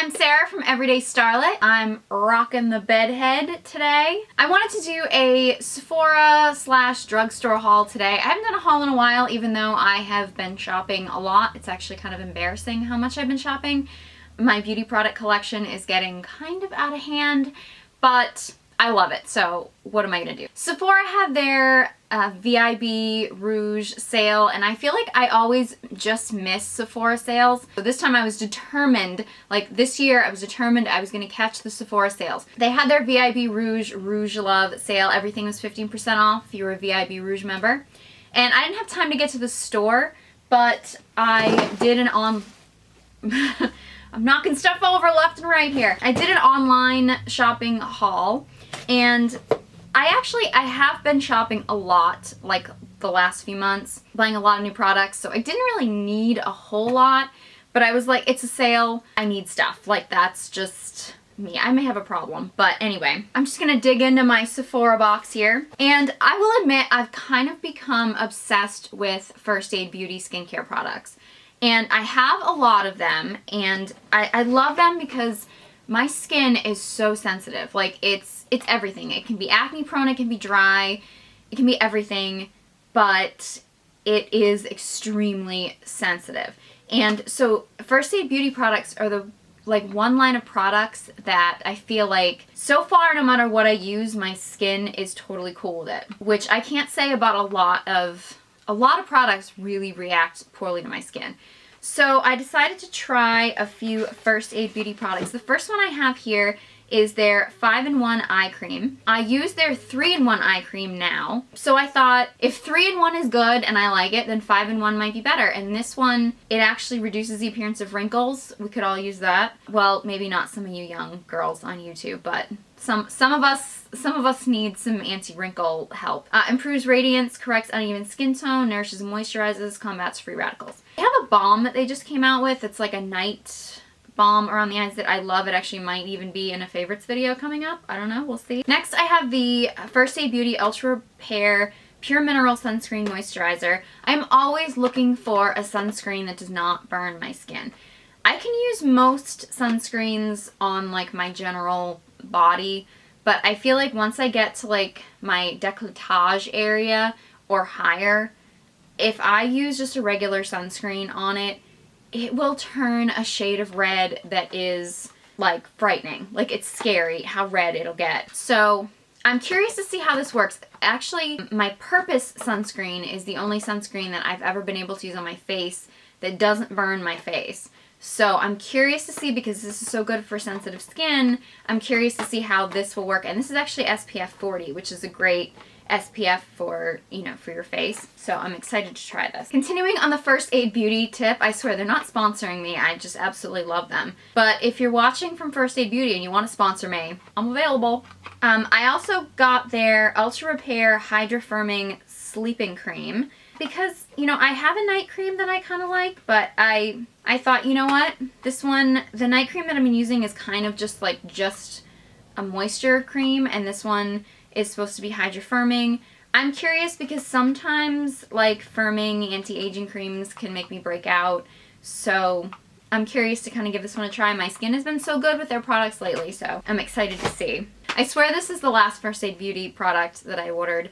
I'm Sarah from Everyday Starlet. I'm rocking the bedhead today. I wanted to do a Sephora / drugstore haul today. I haven't done a haul in a while, even though I have been shopping a lot. It's actually kind of embarrassing how much I've been shopping. My beauty product collection is getting kind of out of hand, but I love it, so what am I gonna do? Sephora had their VIB Rouge sale, and I feel like I always just miss Sephora sales. So this time I was determined, like this year I was determined I was gonna catch the Sephora sales. They had their VIB Rouge Love sale. Everything was 15% off if you were a VIB Rouge member. And I didn't have time to get to the store, but I did an I'm knocking stuff over left and right here. I did an online shopping haul, and I have been shopping a lot, like the last few months, buying a lot of new products, so I didn't really need a whole lot, but I was like, it's a sale, I need stuff. Like, that's just me. I may have a problem, but anyway, I'm just gonna dig into my Sephora box here, and I will admit I've kind of become obsessed with First Aid Beauty skincare products. And I have a lot of them, and I love them because my skin is so sensitive. Like, it's everything. It can be acne prone, it can be dry, it can be everything, but it is extremely sensitive. And so First Aid Beauty products are the one line of products that I feel like so far, no matter what I use, my skin is totally cool with it, which I can't say about a lot of products really react poorly to my skin. So I decided to try a few First Aid Beauty products. The first one I have here is their 5-in-1 eye cream. I use their 3-in-1 eye cream now. So I thought if 3-in-1 is good and I like it, then 5-in-1 might be better. And this one, it actually reduces the appearance of wrinkles. We could all use that. Well, maybe not some of you young girls on YouTube, but some of us need some anti-wrinkle help. Improves radiance, corrects uneven skin tone, nourishes and moisturizes, combats free radicals. They have a balm that they just came out with. It's like a night balm around the eyes that I love. It actually might even be in a favorites video coming up. I don't know, we'll see. Next I have the First Aid Beauty Ultra Repair Pure Mineral Sunscreen Moisturizer. I'm always looking for a sunscreen that does not burn my skin. I can use most sunscreens on like my general body, but I feel like once I get to like my décolletage area or higher, if I use just a regular sunscreen on it, it will turn a shade of red that is like frightening. Like, it's scary how red it'll get. So I'm curious to see how this works. Actually, my Purpose sunscreen is the only sunscreen that I've ever been able to use on my face that doesn't burn my face. So I'm curious to see, because this is so good for sensitive skin, I'm curious to see how this will work. And this is actually SPF 40, which is a great SPF for, you know, for your face. So I'm excited to try this. Continuing on the First Aid Beauty tip, I swear they're not sponsoring me. I just absolutely love them. But if you're watching from First Aid Beauty and you want to sponsor me, I'm available. I also got their Ultra Repair HydraFirming Sleeping Cream because, you know, I have a night cream that I kind of like, but I thought, you know what? This one, the night cream that I've been using is kind of just a moisture cream, and this one is supposed to be HydraFirming. I'm curious because sometimes like firming anti-aging creams can make me break out, so I'm curious to kind of give this one a try. My skin has been so good with their products lately, so I'm excited to see. I swear this is the last First Aid Beauty product that I ordered.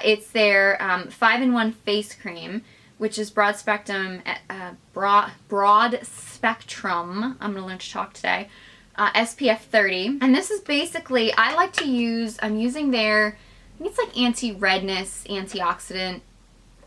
It's their 5-in-1 face cream, which is broad spectrum, broad spectrum. I'm gonna learn to talk today. SPF 30, and this is basically, I like to use, I'm using their, I think it's like anti-redness, antioxidant,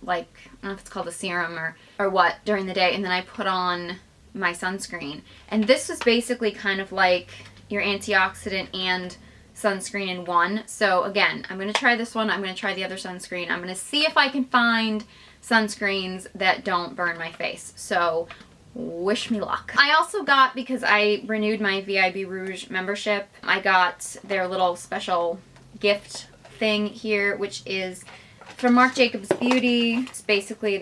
like, I don't know if it's called a serum or what, during the day, and then I put on my sunscreen. And this is basically kind of like your antioxidant and sunscreen in one. So again, I'm going to try this one, I'm going to try the other sunscreen, I'm going to see if I can find sunscreens that don't burn my face. So wish me luck. I also got, because I renewed my VIB Rouge membership, I got their little special gift thing here, which is from Marc Jacobs Beauty. It's basically,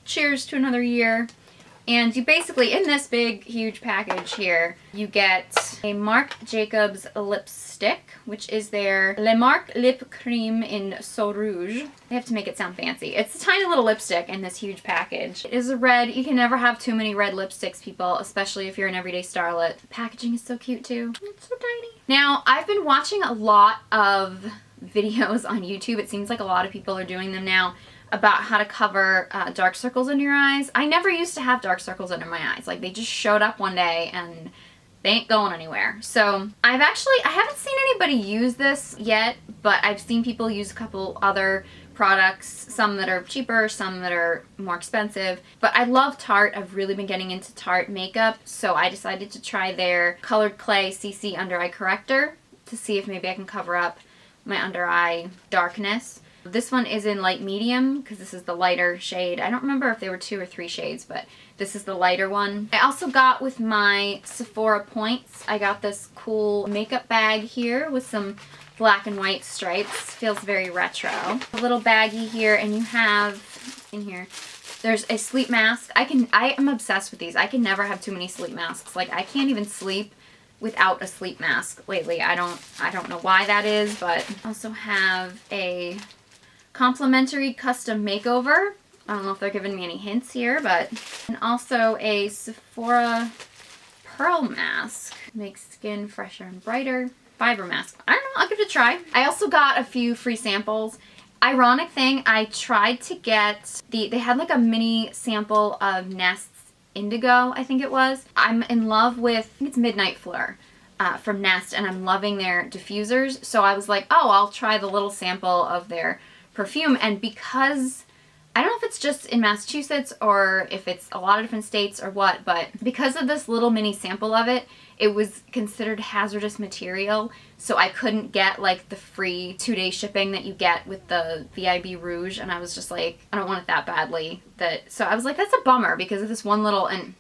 cheers to another year. And you basically, in this big, huge package here, you get a Marc Jacobs lipstick, which is their Le Marc Lip Cream in So Rouge. They have to make it sound fancy. It's a tiny little lipstick in this huge package. It is a red. You can never have too many red lipsticks, people, especially if you're an everyday starlet. The packaging is so cute too. It's so tiny. Now, I've been watching a lot of videos on YouTube. It seems like a lot of people are doing them now about how to cover dark circles under your eyes. I never used to have dark circles under my eyes. Like, they just showed up one day and they ain't going anywhere. So I haven't seen anybody use this yet, but I've seen people use a couple other products, some that are cheaper, some that are more expensive. But I love Tarte. I've really been getting into Tarte makeup, so I decided to try their Colored Clay CC Under Eye Corrector to see if maybe I can cover up my under eye darkness. This one is in light medium because this is the lighter shade. I don't remember if there were 2 or 3 shades, but this is the lighter one. I also got with my Sephora points, I got this cool makeup bag here with some black and white stripes. Feels very retro. A little baggie here, and you have in here, there's a sleep mask. I am obsessed with these. I can never have too many sleep masks. Like, I can't even sleep without a sleep mask lately. I don't know why that is, but I also have a complimentary custom makeover. I don't know if they're giving me any hints here, but and also a Sephora pearl mask. Makes skin fresher and brighter. Fiber mask. I don't know, I'll give it a try. I also got a few free samples. Ironic thing, I tried to get they had like a mini sample of Nest's Indigo, I think it was. I'm in love with, I think it's Midnight Fleur from Nest, and I'm loving their diffusers. So I was like, oh, I'll try the little sample of their perfume. And because, I don't know if it's just in Massachusetts or if it's a lot of different states or what, but because of this little mini sample of it, it was considered hazardous material, so I couldn't get like the free 2-day shipping that you get with the VIB Rouge, and I was just like, I don't want it that badly. So I was like, that's a bummer because of this one little, and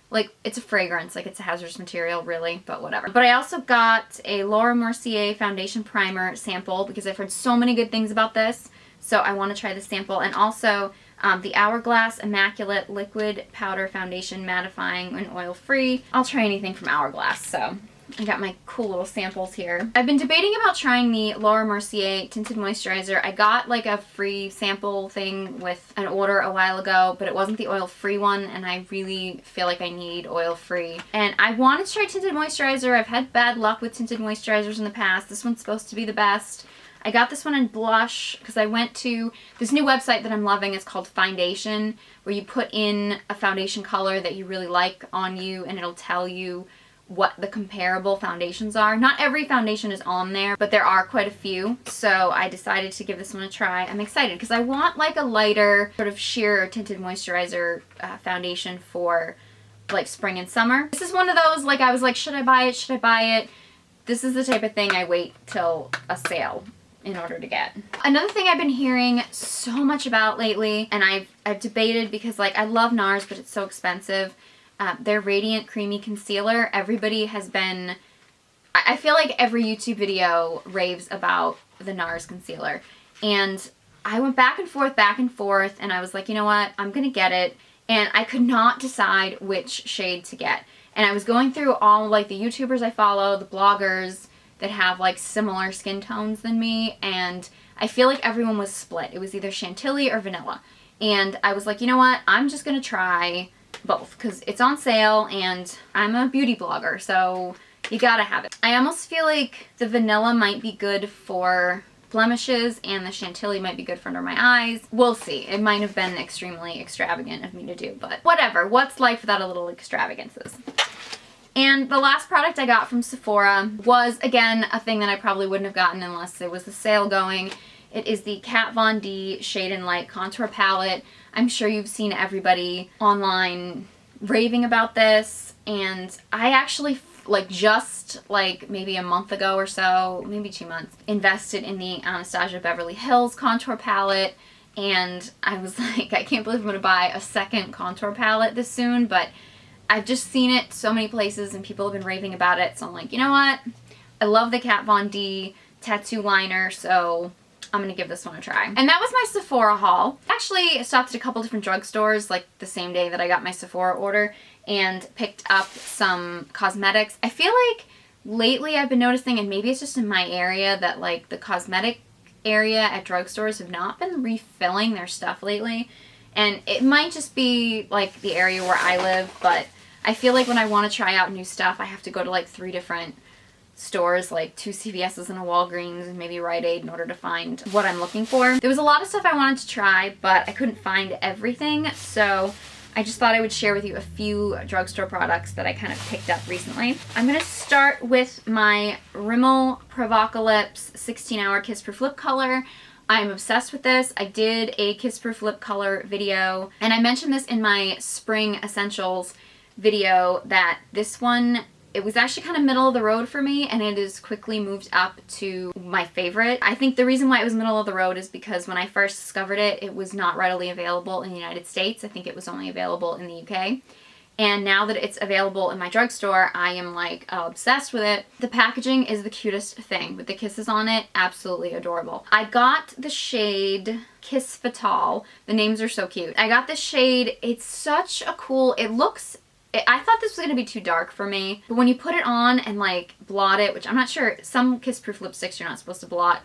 like, it's a fragrance, like it's a hazardous material really, but whatever. But I also got a Laura Mercier foundation primer sample because I've heard so many good things about this, so I want to try the sample. And also the Hourglass Immaculate Liquid Powder Foundation Mattifying and Oil-Free. I'll try anything from Hourglass, so I got my cool little samples here. I've been debating about trying the Laura Mercier Tinted Moisturizer. I got like a free sample thing with an order a while ago, but it wasn't the oil-free one, and I really feel like I need oil-free. And I wanted to try Tinted Moisturizer. I've had bad luck with Tinted Moisturizers in the past. This one's supposed to be the best. I got this one in blush because I went to this new website that I'm loving. It's called Foundation, where you put in a foundation color that you really like on you, and it'll tell you what the comparable foundations are. Not every foundation is on there, but there are quite a few. So I decided to give this one a try. I'm excited because I want like a lighter sort of sheer tinted moisturizer foundation for like spring and summer. This is one of those, like, I was like, should I buy it? Should I buy it? This is the type of thing I wait till a sale in order to get. Another thing I've been hearing so much about lately, and I've debated because, like, I love Nars, but it's so expensive. Their Radiant Creamy Concealer. Everybody has been, I feel like every YouTube video raves about the Nars concealer. And I went back and forth, and I was like, you know what, I'm gonna get it. And I could not decide which shade to get. And I was going through all, like, the YouTubers I follow, the bloggers that have, like, similar skin tones than me, and I feel like everyone was split. It was either Chantilly or vanilla. And I was like, you know what, I'm just gonna try both because it's on sale, and I'm a beauty blogger, so you gotta have it. I almost feel like the vanilla might be good for blemishes and the Chantilly might be good for under my eyes. We'll see. It might have been extremely extravagant of me to do, but whatever. What's life without a little extravagances? And the last product I got from Sephora was, again, a thing that I probably wouldn't have gotten unless there was a sale going. It is the Kat Von D Shade and Light Contour Palette. I'm sure you've seen everybody online raving about this, and I actually, like, just like maybe a month ago or so, maybe 2 months, invested in the Anastasia Beverly Hills Contour Palette, and I was like, I can't believe I'm going to buy a second contour palette this soon, but I've just seen it so many places and people have been raving about it, so I'm like, you know what? I love the Kat Von D tattoo liner, so I'm gonna give this one a try. And that was my Sephora haul. Actually, I stopped at a couple different drugstores like the same day that I got my Sephora order and picked up some cosmetics. I feel like lately I've been noticing, and maybe it's just in my area, that like the cosmetic area at drugstores have not been refilling their stuff lately. And it might just be like the area where I live, but I feel like when I want to try out new stuff, I have to go to like 3 different stores, like 2 CVS's and a Walgreens and maybe Rite Aid, in order to find what I'm looking for. There was a lot of stuff I wanted to try, but I couldn't find everything, so I just thought I would share with you a few drugstore products that I kind of picked up recently. I'm going to start with my Rimmel Provocalips 16-Hour Kissproof Lip Color. I'm obsessed with this. I did a Kissproof lip color video, and I mentioned this in my Spring Essentials video, that this one, it was actually kind of middle of the road for me, and it has quickly moved up to my favorite. I think the reason why it was middle of the road is because when I first discovered it, it was not readily available in the United States. I think it was only available in the UK. And now that it's available in my drugstore, I am like obsessed with it. The packaging is the cutest thing with the kisses on it. Absolutely adorable. I got the shade Kiss Fatal. The names are so cute. I got this shade. It's such a cool, it looks, I thought this was going to be too dark for me, but when you put it on and like blot it, which I'm not sure, some Kissproof lipsticks you're not supposed to blot.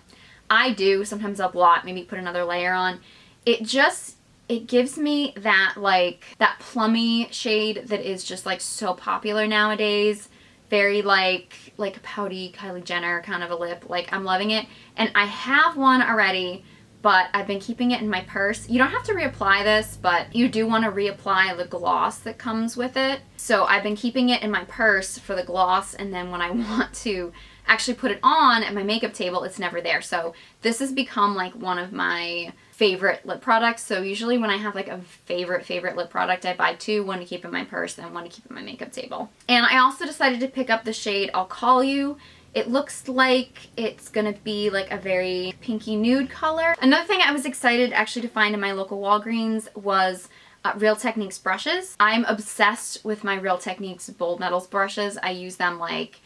I do. Sometimes I'll blot, maybe put another layer on. It gives me that like, that plummy shade that is just like so popular nowadays. Very like a pouty Kylie Jenner kind of a lip. Like, I'm loving it. And I have one already, but I've been keeping it in my purse. You don't have to reapply this, but you do want to reapply the gloss that comes with it. So I've been keeping it in my purse for the gloss, and then when I want to actually put it on at my makeup table, it's never there. So this has become like one of my favorite lip products. So usually when I have like a favorite lip product, I buy 2, one to keep in my purse and one to keep in my makeup table. And I also decided to pick up the shade I'll Call You. It looks like it's gonna be like a very pinky nude color. Another thing I was excited actually to find in my local Walgreens was Real Techniques brushes. I'm obsessed with my Real Techniques Bold Metals brushes. I use them like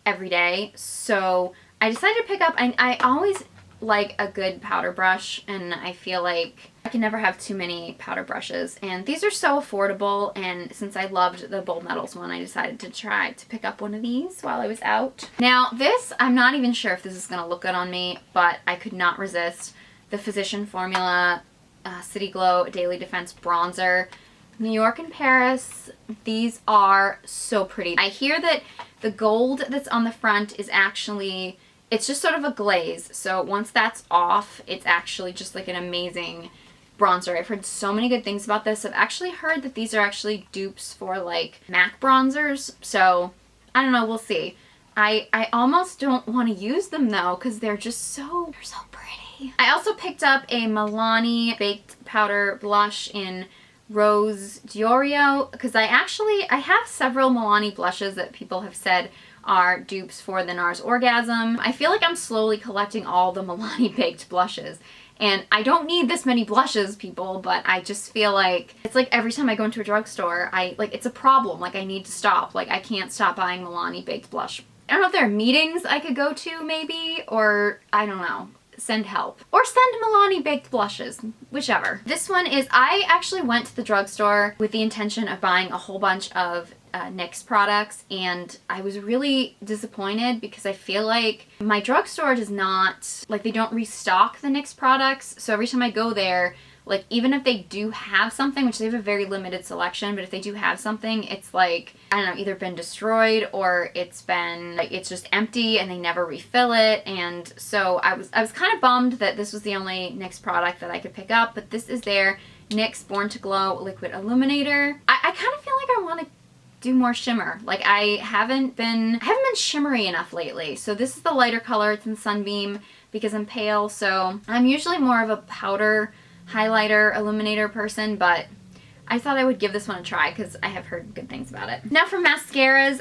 every day. So I decided to pick up, I always like a good powder brush, and I feel like I can never have too many powder brushes, and these are so affordable, and since I loved the Bold Metals one, I decided to try to pick up one of these while I was out. Now this, I'm not even sure if this is going to look good on me, but I could not resist the Physician Formula City Glow Daily Defense Bronzer. New York and Paris, these are so pretty. I hear that the gold that's on the front is actually, it's just sort of a glaze, so once that's off, it's actually just like an amazing bronzer. I've heard so many good things about this. I've actually heard that these are actually dupes for like MAC bronzers, so I don't know, we'll see. I almost don't want to use them though, because they're so pretty. I also picked up a Milani Baked Powder Blush in Rose D'Orio, because I have several Milani blushes that people have said are dupes for the Nars Orgasm. I feel like I'm slowly collecting all the Milani baked blushes. And I don't need this many blushes, people, but I just feel like it's like every time I go into a drugstore, it's a problem. Like, I need to stop. Like, I can't stop buying Milani baked blush. I don't know if there are meetings I could go to maybe, or I don't know. Send help. Or send Milani baked blushes, whichever. This one is, I actually went to the drugstore with the intention of buying a whole bunch of NYX products, and I was really disappointed because I feel like my drugstore does not, like, they don't restock the NYX products, so every time I go there, like, even if they do have something, which they have a very limited selection, but if they do have something, it's like, I don't know, either been destroyed or it's been, like, it's just empty and they never refill it. And so I was kind of bummed that this was the only NYX product that I could pick up, but this is their NYX Born to Glow Liquid Illuminator. I kind of feel like I want to do more shimmer. Like, I haven't been shimmery enough lately. So this is the lighter color. It's in Sunbeam because I'm pale, so I'm usually more of a powder highlighter illuminator person, but I thought I would give this one a try because I have heard good things about it. Now for mascaras,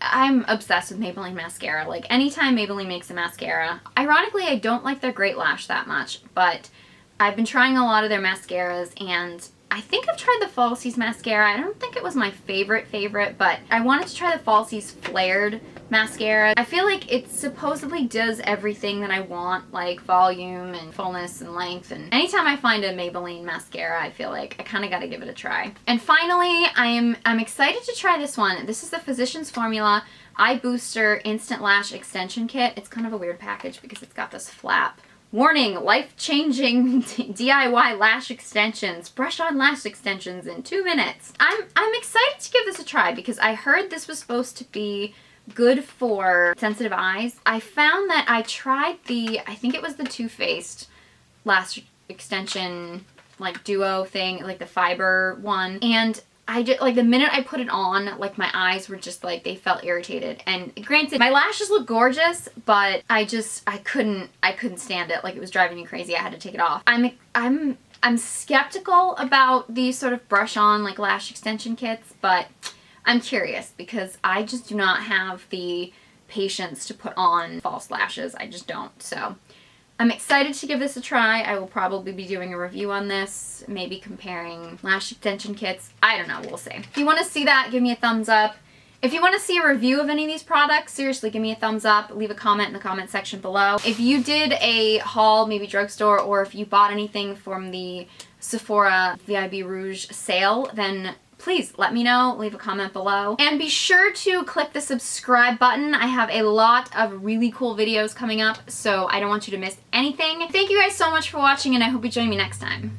I'm obsessed with Maybelline mascara. Like, anytime Maybelline makes a mascara, ironically I don't like their Great Lash that much, but I've been trying a lot of their mascaras, and I think I've tried the Falsies mascara. I don't think it was my favorite, but I wanted to try the Falsies Flared mascara. I feel like it supposedly does everything that I want, like volume and fullness and length, and anytime I find a Maybelline mascara, I feel like I kind of got to give it a try. And finally, I'm excited to try this one. This is the Physicians Formula Eye Booster Instant Lash Extension Kit. It's kind of a weird package because it's got this flap. Warning, life-changing DIY lash extensions. Brush on lash extensions in 2 minutes. I'm excited to give this a try because I heard this was supposed to be good for sensitive eyes. I found that I tried I think it was the Too Faced lash extension like duo thing, like the fiber one, and I just, like, the minute I put it on, like, my eyes were just, like, they felt irritated. And granted, my lashes look gorgeous, but I couldn't stand it. Like, it was driving me crazy. I had to take it off. I'm skeptical about these sort of brush-on, like, lash extension kits, but I'm curious because I just do not have the patience to put on false lashes. I just don't. So I'm excited to give this a try. I will probably be doing a review on this, maybe comparing lash extension kits. I don't know, we'll see. If you want to see that, give me a thumbs up. If you want to see a review of any of these products, seriously, give me a thumbs up. Leave a comment in the comment section below. If you did a haul, maybe drugstore, or if you bought anything from the Sephora VIB Rouge sale, then please let me know, leave a comment below. And be sure to click the subscribe button. I have a lot of really cool videos coming up, so I don't want you to miss anything. Thank you guys so much for watching, and I hope you join me next time.